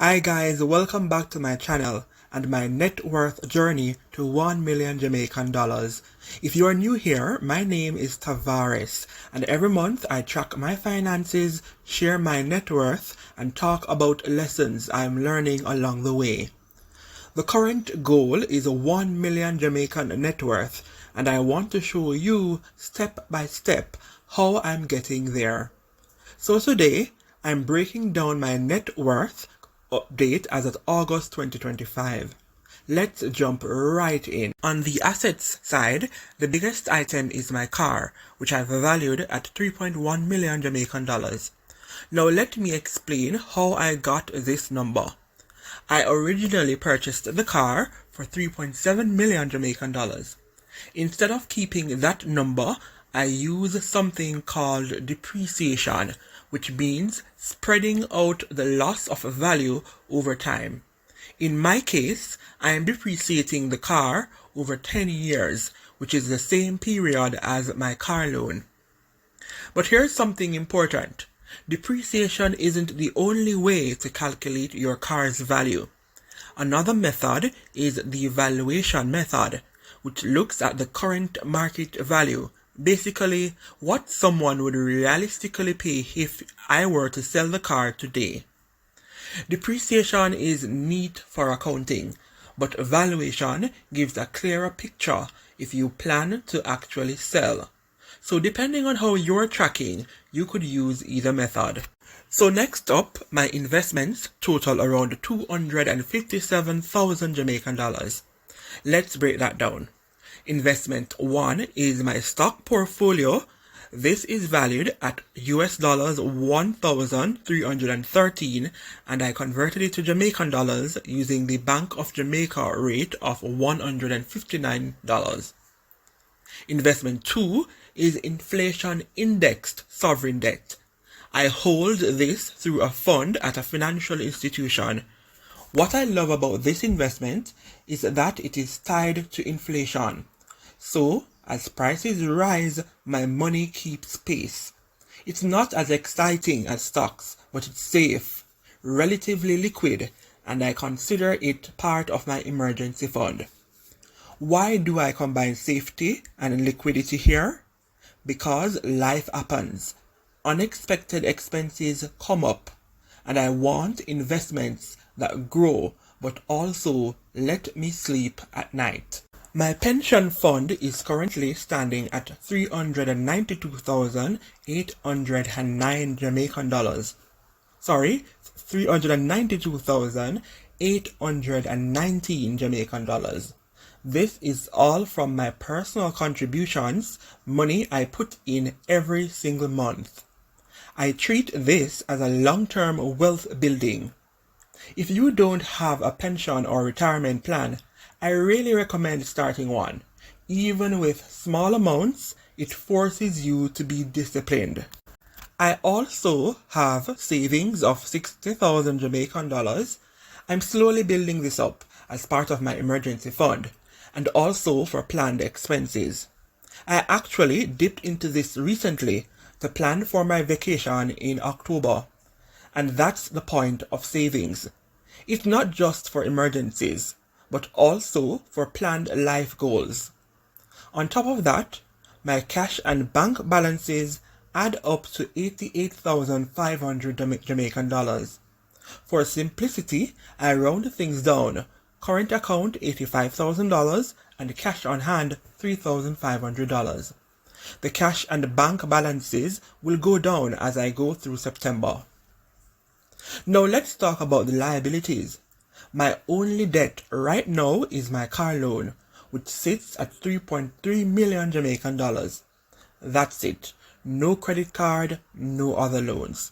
Hi guys, welcome back to my channel and my net worth journey to 1 million Jamaican dollars. If you are new here, my name is Tavares and every month I track my finances, share my net worth and talk about lessons I'm learning along the way. The current goal is 1 million Jamaican net worth and I want to show you step by step how I'm getting there. So today I'm breaking down my net worth update as of August 2025. Let's jump right in. On the assets side, the biggest item is my car, which I've valued at 3.1 million Jamaican dollars. Now let me explain how I got this number. I originally purchased the car for 3.7 million Jamaican dollars. Instead of keeping that number, I use something called depreciation, which means spreading out the loss of value over time. In my case, I am depreciating the car over 10 years, which is the same period as my car loan. But here's something important. Depreciation isn't the only way to calculate your car's value. Another method is the valuation method, which looks at the current market value. Basically, what someone would realistically pay if I were to sell the car today. Depreciation is neat for accounting, but valuation gives a clearer picture if you plan to actually sell. So depending on how you're tracking, you could use either method. So next up, my investments total around 257,000 Jamaican dollars. Let's break that down. Investment 1 is my stock portfolio. This is valued at US dollars 1,313 and I converted it to Jamaican dollars using the Bank of Jamaica rate of $159. Investment 2 is inflation indexed sovereign debt. I hold this through a fund at a financial institution. What I love about this investment is that it is tied to inflation. So, as prices rise, my money keeps pace. It's not as exciting as stocks, but it's safe, relatively liquid, and I consider it part of my emergency fund. Why do I combine safety and liquidity here? Because life happens. Unexpected expenses come up, and I want investments that grow but also let me sleep at night. My pension fund is currently standing at 392,809 Jamaican dollars. Sorry, 392,819 Jamaican dollars. This is all from my personal contributions, money I put in every single month. I treat this as a long-term wealth building. If you don't have a pension or retirement plan, I really recommend starting one. Even with small amounts, it forces you to be disciplined. I also have savings of 60,000 Jamaican dollars. I'm slowly building this up as part of my emergency fund and also for planned expenses. I actually dipped into this recently to plan for my vacation in October. And that's the point of savings. It's not just for emergencies, but also for planned life goals. On top of that, my cash and bank balances add up to 88,500 Jamaican dollars. For simplicity, I round things down. Current account $85,000 and cash on hand $3,500. The cash and bank balances will go down as I go through September. Now let's talk about the liabilities. My only debt right now is my car loan, which sits at 3.3 million Jamaican dollars. That's it. No credit card, no other loans.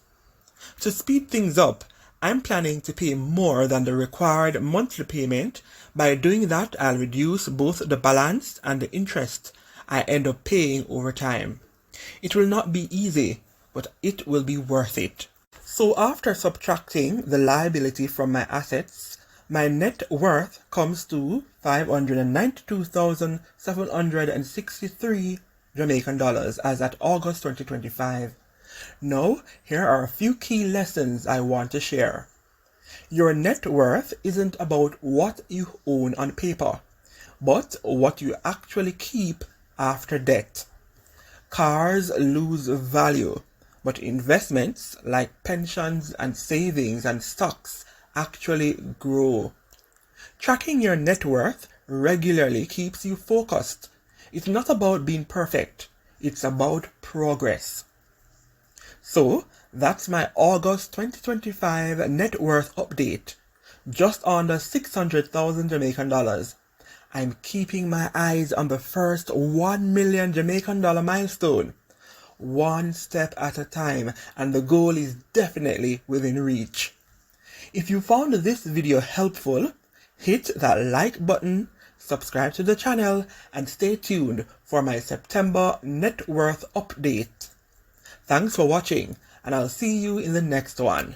To speed things up, I'm planning to pay more than the required monthly payment. By doing that, I'll reduce both the balance and the interest I end up paying over time. It will not be easy, but it will be worth it. So after subtracting the liability from my assets, my net worth comes to 592,763 Jamaican dollars as at August 2025. Now, here are a few key lessons I want to share. Your net worth isn't about what you own on paper, but what you actually keep after debt. Cars lose value, but investments like pensions and savings and stocks actually grow. Tracking your net worth regularly keeps you focused. It's not about being perfect, it's about progress. So, that's my August 2025 net worth update. Just under 600,000 Jamaican dollars. I'm keeping my eyes on the first 1 million Jamaican dollar milestone. One step at a time, and the goal is definitely within reach. If you found this video helpful, hit that like button, subscribe to the channel, and stay tuned for my September net worth update. Thanks for watching, and I'll see you in the next one.